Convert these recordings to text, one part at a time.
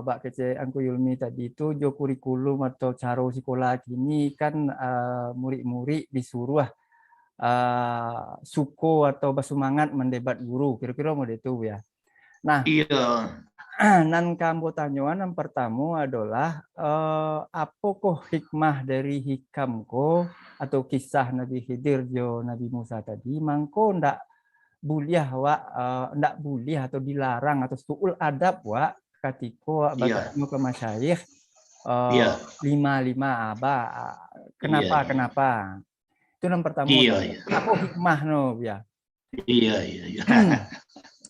Bak Kece Angku Yulmi tadi itu jo kurikulum atau cara sekolah kini kan murid-murid disuruh suko atau bersemangat mendebat guru. Kira-kira mau itu ya. Nah, Iya. nan kambo tanyuan yang pertama adalah apakah hikmah dari hikamko atau kisah Nabi Khidir jo Nabi Musa tadi mangko ndak buliah ndak buliah atau dilarang atau suul adab ketika Iya. bertemu ke masyayikh Iya. lima Iya. kenapa itu yang pertama Iya. Iya. apa hikmah no ya. Iya. Iya.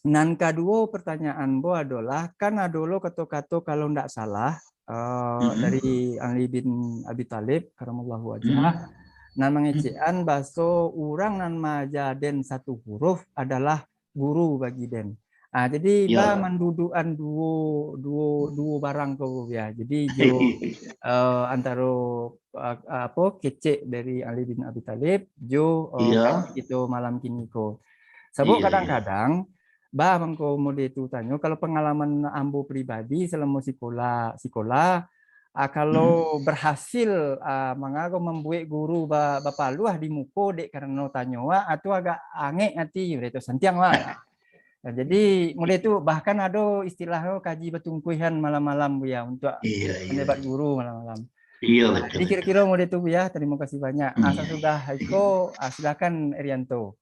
Nan kedua pertanyaan Bo adalah kan adolo kata-kata kalau ndak salah dari Ali bin Abi Thalib karamallahu wajhah nan mengecean baso orang nan majaden satu huruf adalah guru bagi den. Jadi ba mendudukan dua barang kau ya. Jadi jo antara apa kecek dari Ali bin Abi Thalib jo itu malam kini ko. Sebab kadang-kadang ba mangko mode itu tanya kalau pengalaman ambo pribadi selama sekolah kalau berhasil mengaku membuat guru bapak luah di muko dek karena tanyawa atau agak anget nanti itu sentiang lah. Nah, jadi mulai itu bahkan ada istilah kaji betungkuihan malam-malam Bu ya untuk mendebat guru malam-malam. Iya, Nah, jadi kira-kira mulai itu Bu ya. Terima kasih banyak. Asal sudah Iko silakan Erianto.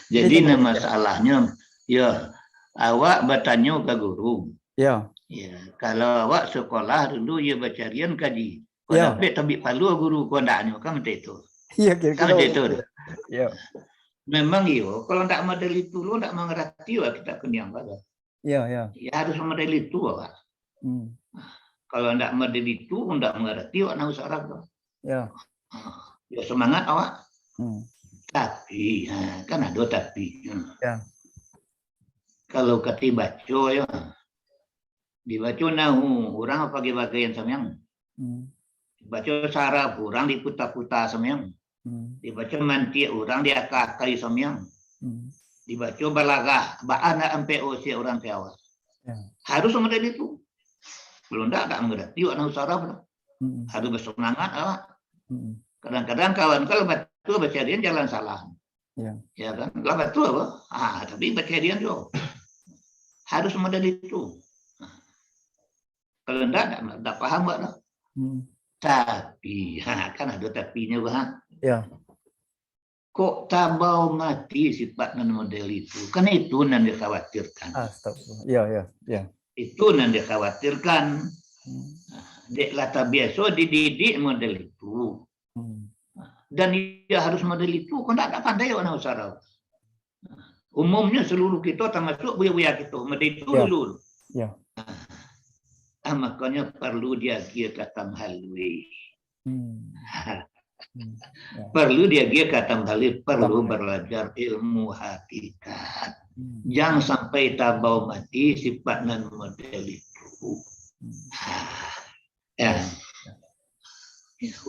Jadi masalahnya ya awak bertanya ke guru. Ya. Ya, kalau awak sekolah dulu ya bacarian kaji. Kalau tapi palu guru kau ndaknya kan itu. Iya kira-kira. Kan itu. Ya. Memang iyo kalau ndak model itu lo ndak mengerti kita kenyang pada. Iya, ya. Ya harus model itu awak. Kalau ndak model itu ndak mengerti awak nak usah Arab. Ya. Ya semangat awak. Tapi kan ada tapi. Ya. Kalau kati baca ya. Dibaca nahu orang apa bagian samyang. Dibaca saraf orang diputa-puta samyang. Dibaca manti orang diakai samyang. Dibaca balagah baana MPO si orang Jawa. Harus model itu. Belum tak mengerti orang saraf. Harus bersemangat awak. Kadang-kadang kawan kalau batu baca dia jalan salah. Ya kan? Lah batu apa? Tapi baca dia juga. Harus model itu. Kalau enggak paham enggak? Tapi kan ada tapinya Bang. Ya. Kok tabau mati sifat model itu? Kan itu yang dikhawatirkan. Astagfirullah. Ya. Itu yang dikhawatirkan. Dek lata biasa dididik model itu. Dan dia harus model itu. Kok enggak pandai orang usaha. Umumnya seluruh kita termasuk buaya-buaya kita model itu dulu. Ya. Makanya perlu dia kata halwi. Perlu dia kata halwi, perlu belajar ilmu hakikat. Jangan sampai tabau mati sifat dan model itu. Ya.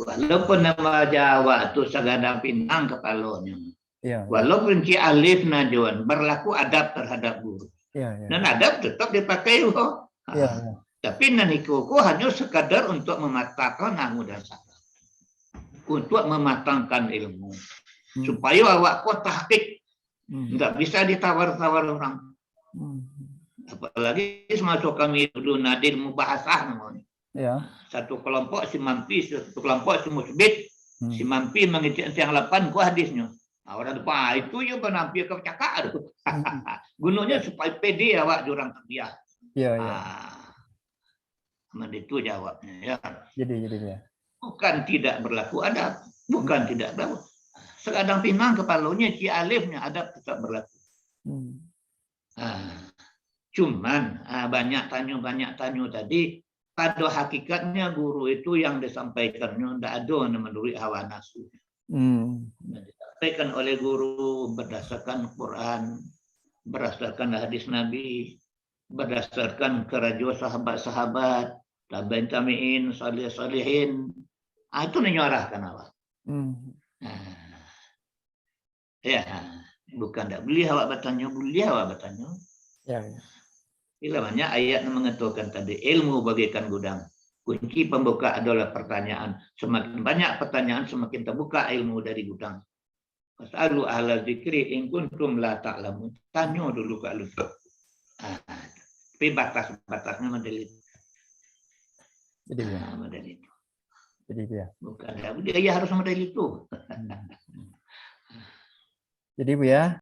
Walaupun nama Jawa itu sagada pinang kepalanya. Walaupun ci alif najuan berlaku adab terhadap guru. Dan adab tetap dipakai kok. Tapi nanikuku hanya sekadar untuk mematangkan nahu dan saraf. Untuk mematangkan ilmu. Supaya awak kok tahqiq. Enggak bisa ditawar-tawar orang. Apalagi semasa kami dulu nadir mubahasah namanya. Satu kelompok si mampi, satu kelompok si musbit. Si mampi mengecek yang 8 ku hadisnya. Orang depan itu ya menampil ke cakap. Gunanya supaya pede awak jurang terbiah. Itu jawabnya ya. Jadi ya. Bukan tidak berlaku adab, bukan tidak berlaku. Sekadang pinang kepalanya si alifnya adab tetap berlaku. Cuman banyak tanya tadi pada hakikatnya guru itu yang disampaikannya tidak ada menurut hawa nafsu. Disampaikan oleh guru berdasarkan Quran, berdasarkan hadis Nabi, berdasarkan kerajuan sahabat-sahabat, tabi'in tabi'in, salihin. Itu menyuarakan awak. Ya, bukan tak beli awak bertanya, beli awak bertanya. banyak ayat yang mengatakan tadi ilmu bagaikan gudang. Kunci pembuka adalah pertanyaan. Semakin banyak pertanyaan, semakin terbuka ilmu dari gudang. Fas'alu ahla dzikri in kuntum la ta'lamun. Tanya dulu kalau itu. Tapi batas-batasnya model itu. Jadi ya. Model itu. Jadi ya. Bukan ya, dia harus model itu. Jadi Bu ya,